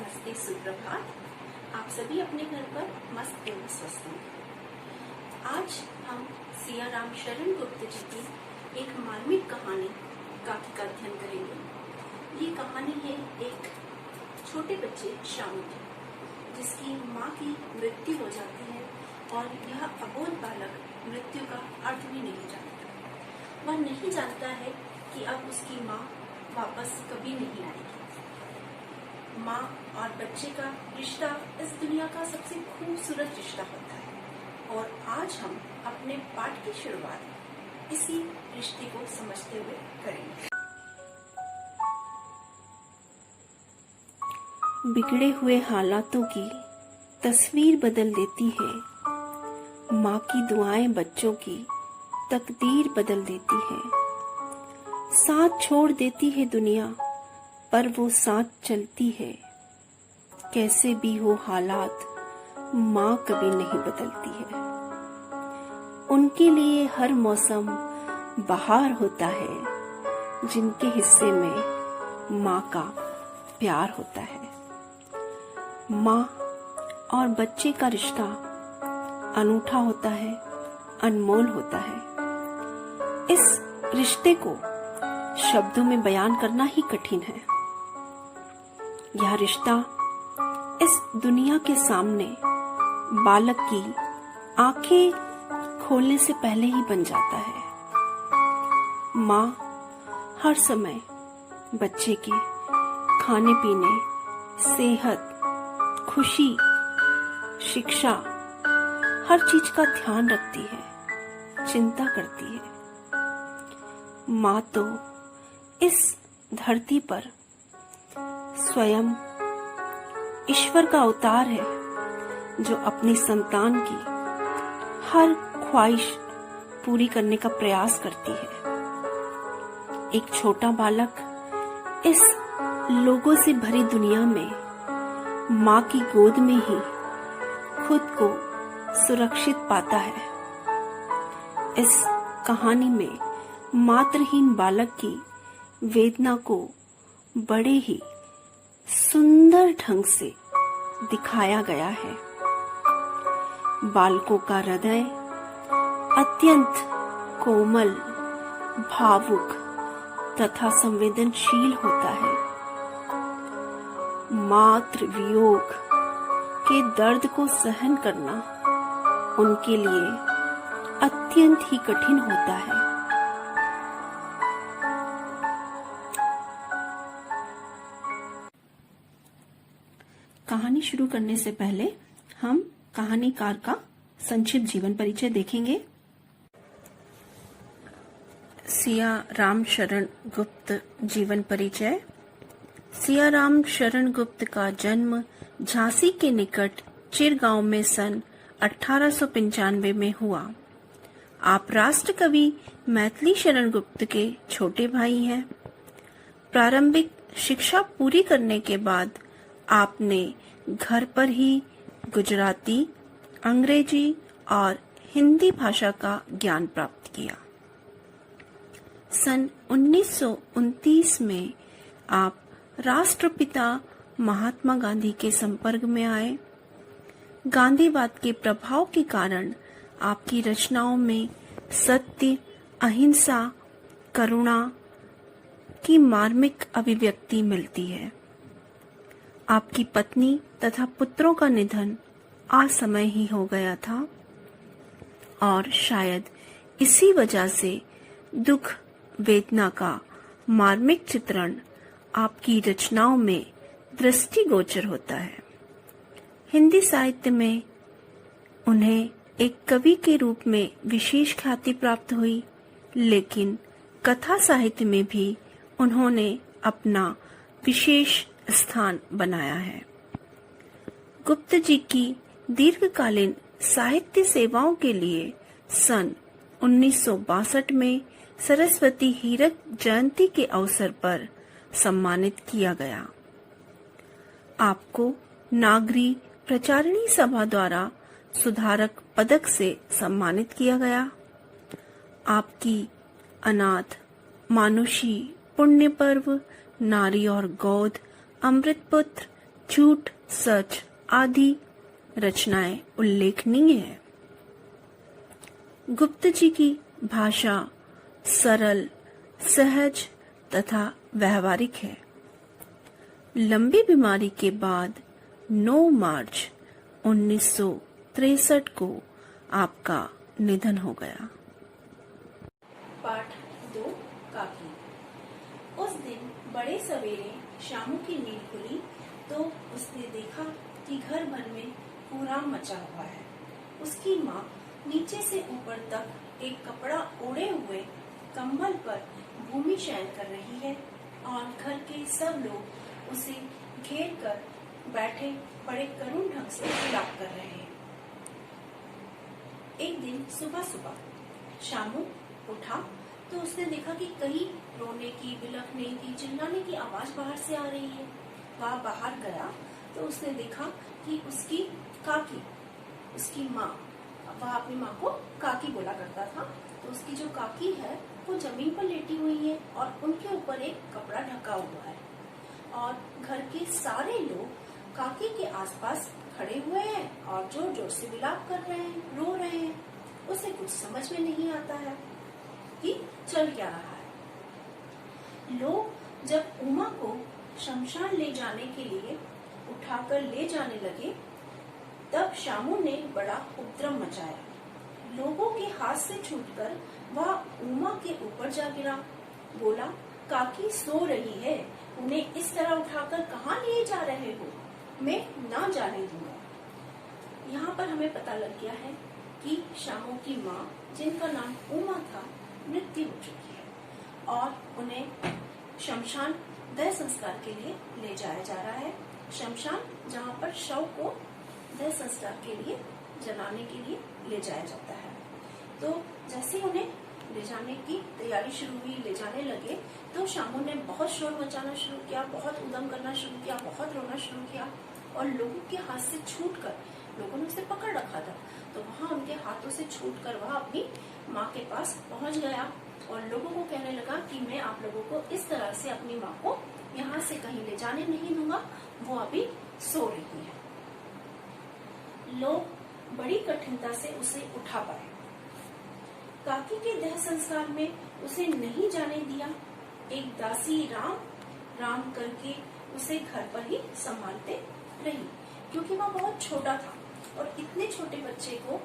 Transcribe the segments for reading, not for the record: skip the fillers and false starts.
नमस्ते, सुप्रभात। आप सभी अपने घर पर मस्त एवं स्वस्थ हों। आज हम सिया राम शरण गुप्त जी की एक मार्मिक कहानी काकी का अध्ययन करेंगे। ये कहानी है एक छोटे बच्चे श्यामू की, जिसकी माँ की मृत्यु हो जाती है और यह अबोध बालक मृत्यु का अर्थ भी नहीं जानता। वह नहीं जानता है कि अब उसकी माँ वापस कभी नहीं आएगी। माँ और बच्चे का रिश्ता इस दुनिया का सबसे खूबसूरत रिश्ता होता है और आज हम अपने पाठ की शुरुआत इसी रिश्ते को समझते हुए करेंगे। बिगड़े हुए हालातों की तस्वीर बदल देती है। माँ की दुआएं बच्चों की तकदीर बदल देती है। साथ छोड़ देती है दुनिया, पर वो साथ चलती है। कैसे भी हो हालात, माँ कभी नहीं बदलती है। उनके लिए हर मौसम बहार होता है, जिनके हिस्से में माँ का प्यार होता है। माँ और बच्चे का रिश्ता अनूठा होता है, अनमोल होता है। इस रिश्ते को शब्दों में बयान करना ही कठिन है। यह रिश्ता इस दुनिया के सामने बालक की आंखें खोलने से पहले ही बन जाता है। माँ हर समय बच्चे के खाने पीने, सेहत, खुशी, शिक्षा, हर चीज का ध्यान रखती है, चिंता करती है। माँ तो इस धरती पर स्वयं ईश्वर का अवतार है, जो अपनी संतान की हर ख्वाहिश पूरी करने का प्रयास करती है। एक छोटा बालक इस लोगों से भरी दुनिया में माँ की गोद में ही खुद को सुरक्षित पाता है। इस कहानी में मातृहीन बालक की वेदना को बड़े ही सुंदर ढंग से दिखाया गया है। बालकों का हृदय अत्यंत कोमल, भावुक तथा संवेदनशील होता है। मातृ वियोग के दर्द को सहन करना उनके लिए अत्यंत ही कठिन होता है। कहानी शुरू करने से पहले हम कहानीकार का संक्षिप्त जीवन परिचय देखेंगे। सिया राम शरण गुप्त जीवन परिचय। सिया राम शरण गुप्त का जन्म झांसी के निकट चिरगांव में सन 1895 में हुआ। आप राष्ट्र कवि मैथिली शरण गुप्त के छोटे भाई हैं। प्रारंभिक शिक्षा पूरी करने के बाद आपने घर पर ही गुजराती, अंग्रेजी और हिंदी भाषा का ज्ञान प्राप्त किया। सन 1929 में आप राष्ट्रपिता महात्मा गांधी के संपर्क में आए। गांधीवाद के प्रभाव के कारण आपकी रचनाओं में सत्य, अहिंसा, करुणा की मार्मिक अभिव्यक्ति मिलती है। आपकी पत्नी तथा पुत्रों का निधन असमय ही हो गया था और शायद इसी वजह से दुख वेदना का मार्मिक चित्रण आपकी रचनाओं में दृष्टिगोचर होता है। हिंदी साहित्य में उन्हें एक कवि के रूप में विशेष ख्याति प्राप्त हुई, लेकिन कथा साहित्य में भी उन्होंने अपना विशेष स्थान बनाया है। गुप्त जी की दीर्घकालीन साहित्य सेवाओं के लिए सन 1962 में सरस्वती हीरक जयंती के अवसर पर सम्मानित किया गया। आपको नागरी प्रचारिणी सभा द्वारा सुधारक पदक से सम्मानित किया गया। आपकी अनाथ, मानुषी, पुण्य पर्व, नारी और गोद, अमृतपुत्र, झूठ, सच आदि रचनाएं उल्लेखनीय है। गुप्त जी की भाषा सरल, सहज तथा व्यवहारिक है। लंबी बीमारी के बाद 9 मार्च 1963 को आपका निधन हो गया। पाठ 2 काकी। उस दिन बड़े सवेरे शामू की नींद खुली तो उसने देखा कि घर भर में पूरा मचा हुआ है। उसकी माँ नीचे से ऊपर तक एक कपड़ा ओढ़े हुए कंबल पर भूमि शयन कर रही है और घर के सब लोग उसे घेर कर बैठे बड़े करुण ढंग से विलाप कर रहे हैं। एक दिन सुबह सुबह शामू उठा तो उसने देखा कि कहीं रोने की, बिलखने की, चिल्लाने की आवाज बाहर से आ रही है। वह बाहर गया तो उसने देखा कि उसकी काकी, उसकी माँ, वह अपनी माँ को काकी बोला करता था, तो उसकी जो काकी है वो जमीन पर लेटी हुई है और उनके ऊपर एक कपड़ा ढका हुआ है और घर के सारे लोग काकी के आसपास खड़े हुए हैं और जोर जोर से विलाप कर रहे हैं, रो रहे हैं। उसे कुछ समझ में नहीं आता है कि चल क्या रहा है। लोग जब उमा को शमशान ले जाने के लिए उठाकर ले जाने लगे तब शामू ने बड़ा उपद्रव मचाया। लोगों के हाथ से छूटकर वह उमा के ऊपर जा गिरा। बोला, काकी सो रही है, उन्हें इस तरह उठाकर कहाँ लिए जा रहे हो? मैं ना जाने दूंगा। यहाँ पर हमें पता लग गया है कि शामू की माँ, जिनका नाम उमा था, मृत्यु हो चुकी है और उन्हें शमशान दह संस्कार के लिए ले जाया जा रहा है। शमशान जहाँ पर शव को दह संस्कार के लिए जलाने के लिए ले जाया जाता है। तो जैसे उन्हें ले जाने की तैयारी शुरू हुई, ले जाने लगे तो शामू ने बहुत शोर मचाना शुरू किया, बहुत उद्यम करना शुरू किया, बहुत रोना शुरू किया और लोगों के हाथ से छूटकर, लोगों ने उसे पकड़ रखा था तो वहाँ उनके हाथों से छूटकर वह अपनी माँ के पास पहुँच गया और लोगों को कहने लगा कि मैं आप लोगों को इस तरह से अपनी माँ को यहाँ से कहीं ले जाने नहीं दूंगा, वो अभी सो रही है। लोग बड़ी कठिनता से उसे उठा पाए। काकी के देह संस्कार में उसे नहीं जाने दिया। एक दासी राम करके उसे घर पर ही संभालते रही, क्योंकि वह बहुत छोटा था और इतने छोटे बच्चे को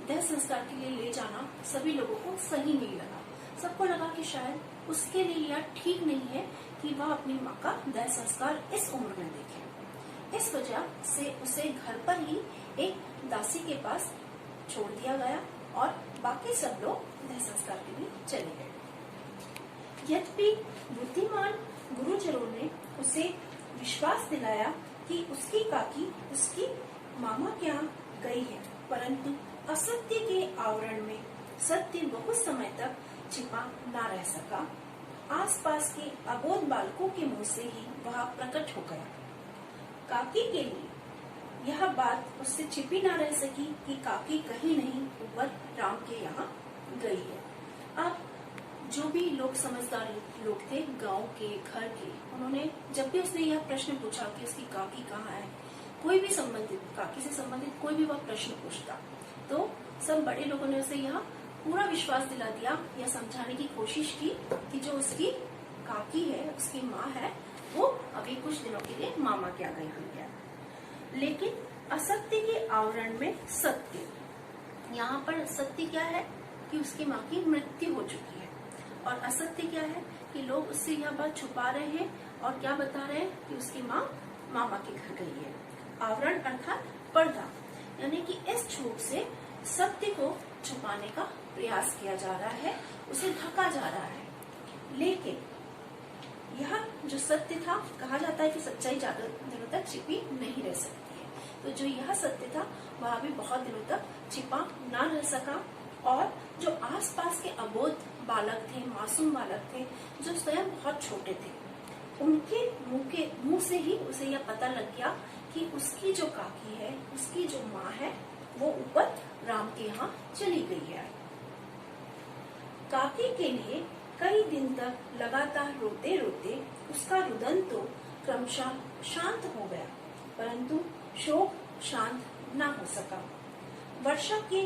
देह संस्कार के लिए ले जाना सभी लोगों को सही नहीं लगा। सबको लगा कि शायद उसके लिए यह ठीक नहीं है कि वह अपनी माँ का देह संस्कार इस उम्र में देखे। इस वजह से उसे घर पर ही एक दासी के पास छोड़ दिया गया और बाकी सब लोग देह संस्कार के लिए चले गए। यद्यपि बुद्धिमान गुरुजनों ने उसे विश्वास दिलाया कि उसकी काकी उसकी मामा के यहाँ गई है, परंतु असत्य के आवरण में सत्य बहुत समय तक छिपा न रह सका। आसपास के अबोध बालकों के मुंह से ही वह प्रकट हो गया। काकी के लिए यह बात उससे छिपी ना रह सकी कि काकी कहीं नहीं ऊपर राम के यहाँ गई है। अब जो भी लोग समझदार लोग थे गांव के, घर के, उन्होंने जब भी उसने यह प्रश्न पूछा कि उसकी काकी कहाँ है, कोई भी संबंधित काकी से संबंधित कोई भी वह प्रश्न पूछता तो सब बड़े लोगों ने उसे यह पूरा विश्वास दिला दिया, यह समझाने की कोशिश की कि जो उसकी काकी है, उसकी माँ है, वो अभी कुछ दिनों के लिए मामा के यहाँ गई हुई है। लेकिन असत्य के आवरण में सत्य, यहाँ पर सत्य क्या है कि उसकी माँ की मृत्यु हो चुकी है और असत्य क्या है कि लोग उससे यह बात छुपा रहे हैं और क्या बता रहे हैं कि उसकी माँ मामा के घर गई है। आवरण अर्थात पर्दा, यानी कि इस झूठ से सत्य को छुपाने का प्रयास किया जा रहा है, उसे ढका जा रहा है। लेकिन यह जो सत्य था, कहा जाता है कि सच्चाई ज्यादा दिनों तक छिपी नहीं रह सकती है, तो जो यह सत्य था वह भी बहुत दिनों तक छिपा ना रह सका और जो आसपास के अबोध बालक थे, मासूम बालक थे, जो स्वयं बहुत छोटे थे, उनके मुंह से ही उसे यह पता लग गया कि उसकी जो काकी है, उसकी जो माँ है, वो ऊपर राम के यहाँ चली गई है। काकी के लिए कई दिन तक लगातार रोते रोते उसका रुदन तो क्रमशः शांत हो गया परंतु शोक शांत ना हो सका। वर्षा के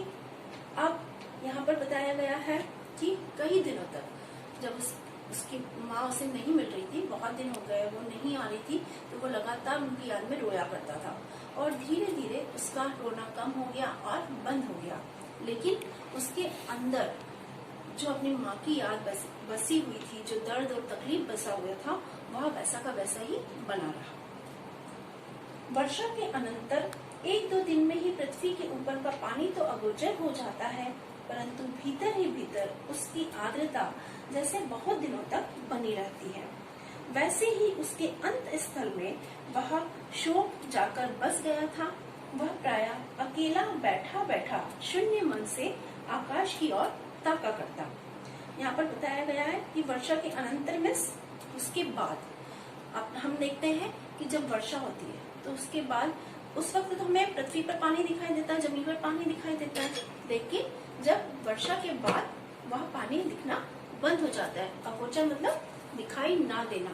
अब यहाँ पर बताया गया है कि कई दिनों तक जब उसकी माँ उसे नहीं मिल रही थी, बहुत दिन हो गए वो नहीं आ रही थी, तो वो लगातार उनकी याद में रोया करता था और धीरे धीरे उसका रोना कम हो गया और बंद हो गया। लेकिन उसके अंदर जो अपनी माँ की याद बसी हुई थी, जो दर्द और तकलीफ बसा हुआ था, वह वैसा का वैसा ही बना रहा। वर्षा के अनंतर 1-2 दिन में ही पृथ्वी के ऊपर का पानी तो अगोचर हो जाता है, परंतु भीतर ही भीतर उसकी आर्द्रता जैसे बहुत दिनों तक बनी रहती है। वैसे ही उसके अंत स्थल में वह शोक जाकर बस गया था। वह प्रायः अकेला बैठा बैठा शून्य मन से आकाश की ओर ताका करता। यहाँ पर बताया गया है कि वर्षा के अनंतर में उसके बाद, अब हम देखते हैं कि जब वर्षा होती है तो उसके बाद उस वक्त तो हमें पृथ्वी पर पानी दिखाई देता है, जमीन पर पानी दिखाई देता है, लेकिन जब वर्षा के बाद वह पानी दिखना बंद हो जाता है। अगोचर मतलब दिखाई ना देना,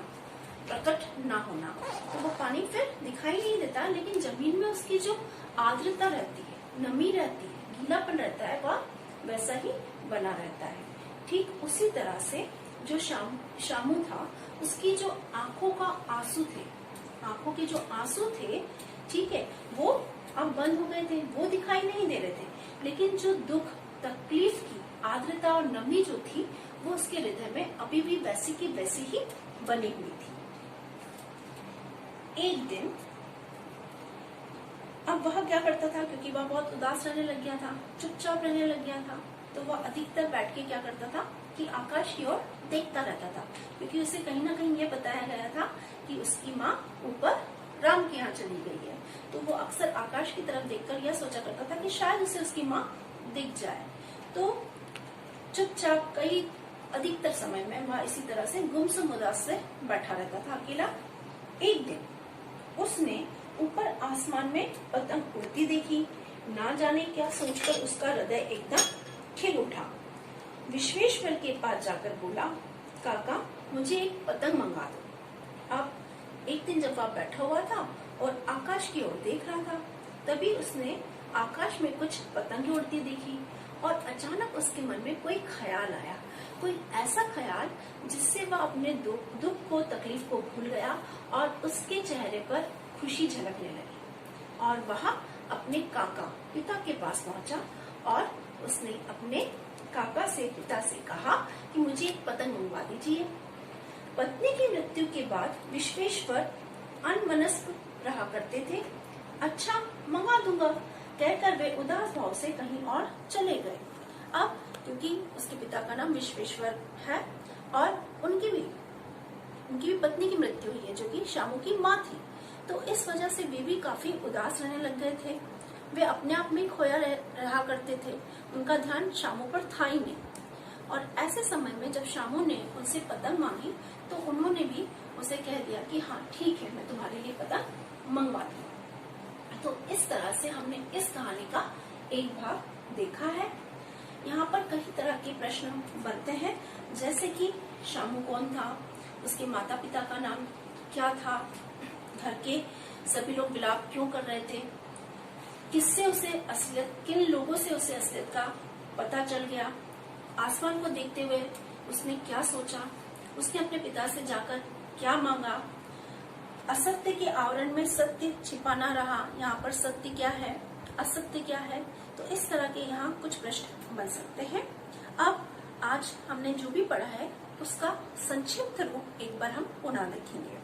प्रकट ना होना, तो वो पानी फिर दिखाई नहीं देता, लेकिन जमीन में उसकी जो आर्द्रता रहती है, नमी रहती है, गीलापन रहता है, वह वैसा ही बना रहता है। ठीक उसी तरह से जो शामू था, उसकी जो आंखों का आंसू थे, आंखों के जो आंसू थे, ठीक है, वो अब बंद हो गए थे, वो दिखाई नहीं दे रहे थे, लेकिन जो दुख तकलीफ की आर्द्रता और नमी जो थी, वो उसके हृदय में अभी भी वैसी की वैसी ही बनी हुई थी। एक दिन अब वह क्या करता था, क्योंकि वह बहुत उदास रहने लग गया था, चुपचाप रहने लग गया था, तो वह अधिकतर बैठ के क्या करता था कि आकाश की ओर देखता रहता था, क्योंकि उसे कहीं ना कहीं ये बताया गया था कि उसकी माँ ऊपर राम के यहाँ चली गई है। तो वो अक्सर आकाश की तरफ देखकर यह सोचा करता था कि शायद उसे उसकी माँ दिख जाए। तो चुपचाप कई अधिकतर समय में वह इसी तरह से गुमसुम उदास से बैठा रहता था अकेला। एक दिन उसने ऊपर आसमान में पतंग उड़ती देखी। ना जाने क्या सोचकर उसका हृदय एकदम खिल उठा। विश्वेश्वर के पास जाकर बोला, काका मुझे एक पतंग मंगा दो। अब एक दिन जब वह बैठा हुआ था और आकाश की ओर देख रहा था, तभी उसने आकाश में कुछ पतंगें उड़ती देखी और अचानक उसके मन में कोई ख्याल आया, कोई ऐसा ख्याल जिससे वह अपने दुख को, तकलीफ को भूल गया और उसके चेहरे पर खुशी झलकने लगी। और वह अपने काका पिता के पास पहुंचा और उसने अपने काका से, पिता से कहा कि मुझे एक पतंग मंगवा दीजिए। पत्नी की मृत्यु के बाद विश्वेश्वर अनमनस्क रहा करते थे। अच्छा मंगा दूंगा कहकर वे उदास भाव से कहीं और चले गए। अब क्योंकि उसके पिता का नाम विश्वेश्वर है और उनकी भी पत्नी की मृत्यु हुई है, जो कि शामू की माँ थी, तो इस वजह से वे भी काफी उदास रहने लग गए थे। वे अपने आप में खोया रहा करते थे, उनका ध्यान शामू पर था ही नहीं। और ऐसे समय में जब शामू ने उनसे पतंग मांगी तो उन्होंने भी उसे कह दिया कि हाँ ठीक है, मैं तुम्हारे लिए पतंग मंगवा दूंगा। तो इस तरह से हमने इस कहानी का एक भाग देखा है। यहाँ पर कई तरह के प्रश्न बनते हैं, जैसे कि शामू कौन था, उसके माता पिता का नाम क्या था, घर के सभी लोग विलाप क्यों कर रहे थे, किससे उसे असलियत, किन लोगों से उसे असलियत का पता चल गया, आसमान को देखते हुए उसने क्या सोचा, उसने अपने पिता से जाकर क्या मांगा, असत्य के आवरण में सत्य छिपा ना रहा, यहाँ पर सत्य क्या है, असत्य क्या है। तो इस तरह के यहाँ कुछ प्रश्न बन सकते हैं। अब आज हमने जो भी पढ़ा है उसका संक्षिप्त रूप एक बार हम पुनः देखेंगे।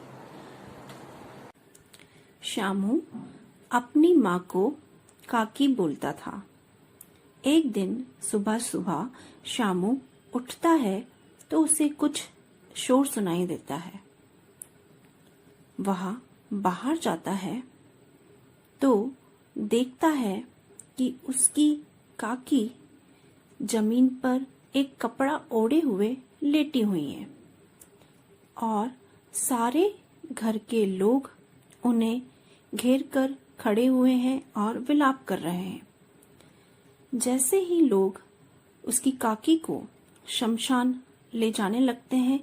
शामू अपनी माँ को काकी बोलता था। एक दिन सुबह सुबह शामू उठता है तो उसे कुछ शोर सुनाई देता है। वह बाहर जाता है तो देखता है कि उसकी काकी जमीन पर एक कपड़ा ओढ़े हुए लेटी हुई है और सारे घर के लोग उन्हें घेर कर खड़े हुए हैं और विलाप कर रहे हैं। जैसे ही लोग उसकी काकी को शमशान ले जाने लगते हैं,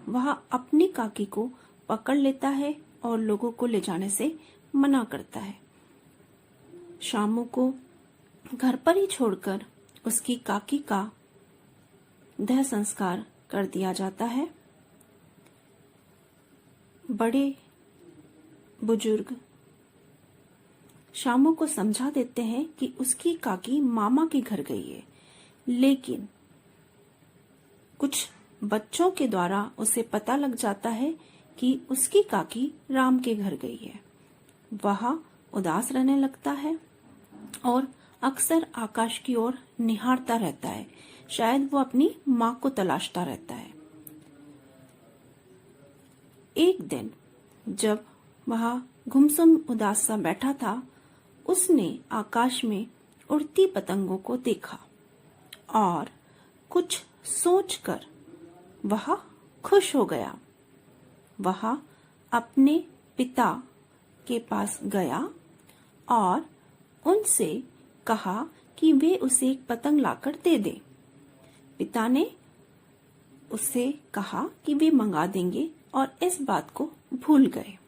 वह अपनी काकी को पकड़ लेता है और लोगों को ले जाने से मना करता है। शामू को घर पर ही छोड़कर उसकी काकी का देह संस्कार कर दिया जाता है। बड़े बुजुर्ग शामू को समझा देते हैं कि उसकी काकी मामा के घर गई है, लेकिन कुछ बच्चों के द्वारा उसे पता लग जाता है कि उसकी काकी राम के घर गई है। वह उदास रहने लगता है और अक्सर आकाश की ओर निहारता रहता है। शायद वो अपनी माँ को तलाशता रहता है। एक दिन जब वह गुमसुम उदास सा बैठा था, उसने आकाश में उड़ती पतंगों को देखा और कुछ सोचकर वह खुश हो गया। वह अपने पिता के पास गया और उनसे कहा कि वे उसे एक पतंग लाकर दे दें। पिता ने उससे कहा कि वे मंगा देंगे और इस बात को भूल गए।